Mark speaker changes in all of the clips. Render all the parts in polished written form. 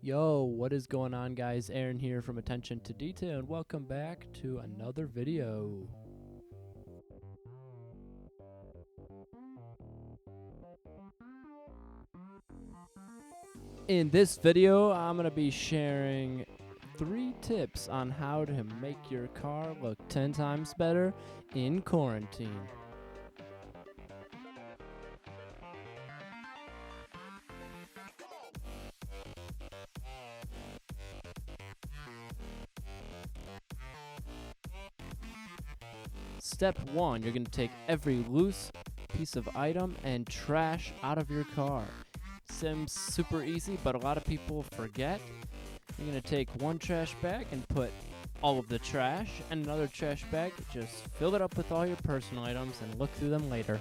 Speaker 1: Yo, what is going on, guys? Aaron here from Attention to Detail, and welcome back to another video. In this video, I'm going to be sharing 3 tips on how to make your car look 10 times better in quarantine. Step 1, you're going to take every loose piece of item and trash out of your car. Seems super easy, but a lot of people forget. You're going to take one trash bag and put all of the trash, and another trash bag, just fill it up with all your personal items and look through them later.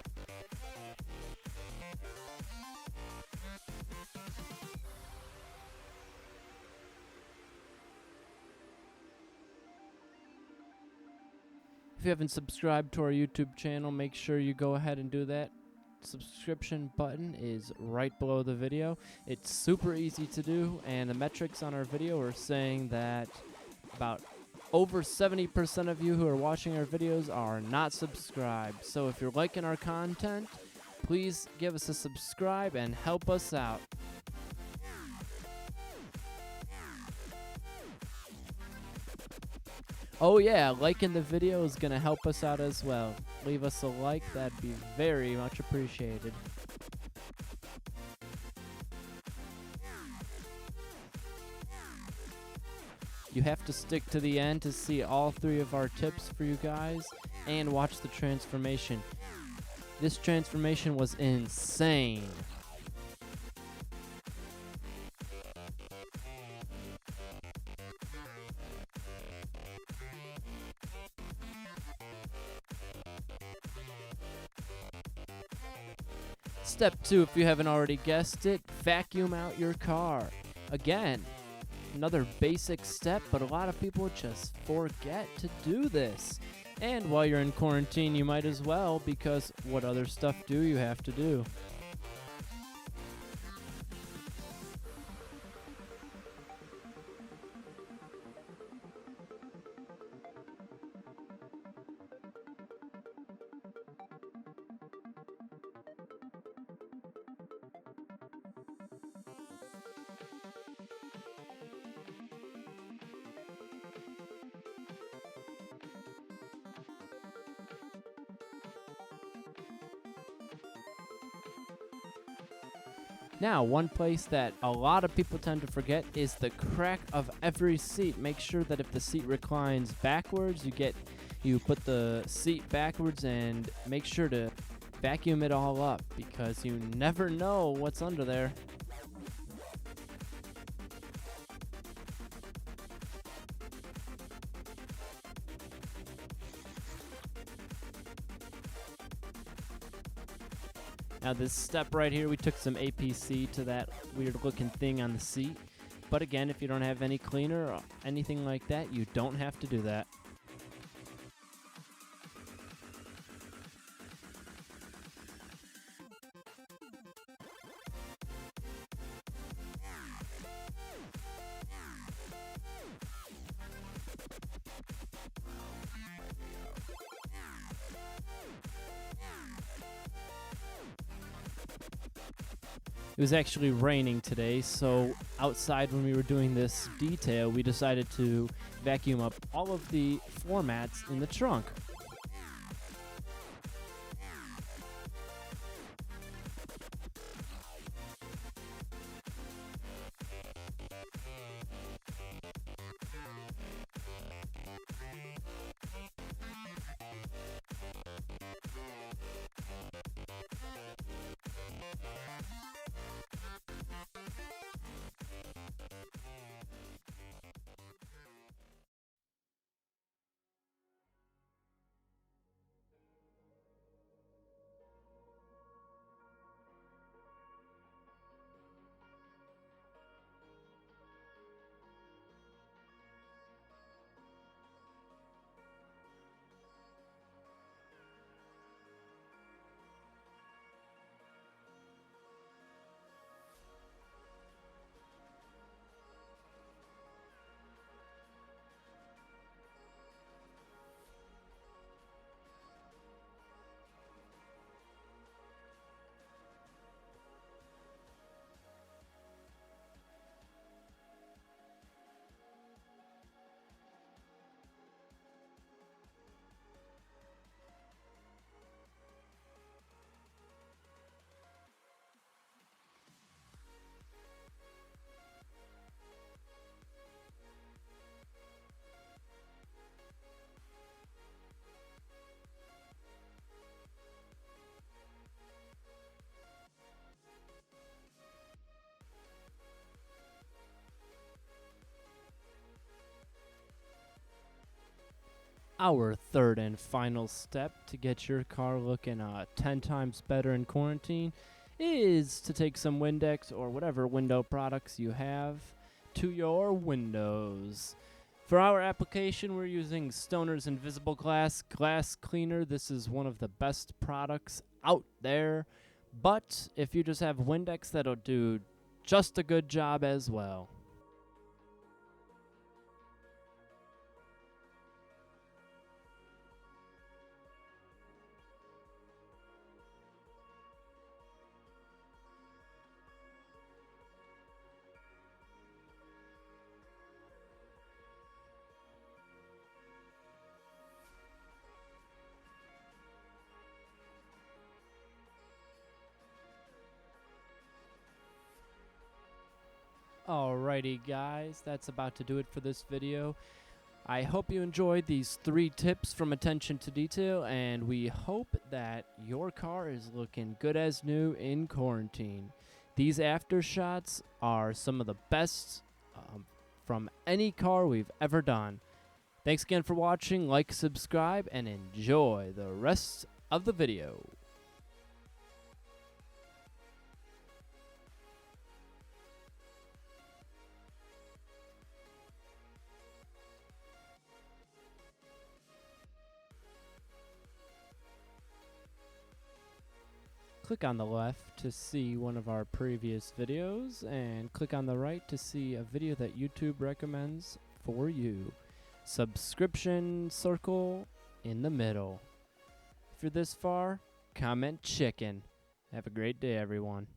Speaker 1: If you haven't subscribed to our YouTube channel, make sure you go ahead and do that. Subscription button is right below the video. It's super easy to do, and the metrics on our video are saying that about over 70% of you who are watching our videos are not subscribed. So if you're liking our content, please give us a subscribe and help us out. Oh yeah, liking the video is going to help us out as well. Leave us a like, that'd be very much appreciated. You have to stick to the end to see all 3 of our tips for you guys and watch the transformation. This transformation was insane. Step 2, if you haven't already guessed it, vacuum out your car. Again, another basic step, but a lot of people just forget to do this. And while you're in quarantine, you might as well, because what other stuff do you have to do? Now, one place that a lot of people tend to forget is the crack of every seat. Make sure that if the seat reclines backwards, you put the seat backwards and make sure to vacuum it all up, because you never know what's under there. Now this step right here, we took some APC to that weird looking thing on the seat. But again, if you don't have any cleaner or anything like that, you don't have to do that. It was actually raining today, so outside when we were doing this detail, we decided to vacuum up all of the floor mats in the trunk. Our third and final step to get your car looking 10 times better in quarantine is to take some Windex or whatever window products you have to your windows. For our application, we're using Stoner's Invisible Glass Cleaner. This is one of the best products out there. But if you just have Windex, that'll do just a good job as well. Alrighty guys, that's about to do it for this video. I hope you enjoyed these 3 tips from Attention to Detail, and we hope that your car is looking good as new in quarantine. These aftershots are some of the best from any car we've ever done. Thanks again for watching, like, subscribe, and enjoy the rest of the video. Click on the left to see one of our previous videos, and click on the right to see a video that YouTube recommends for you. Subscription circle in the middle. If you're this far, comment chicken. Have a great day, everyone.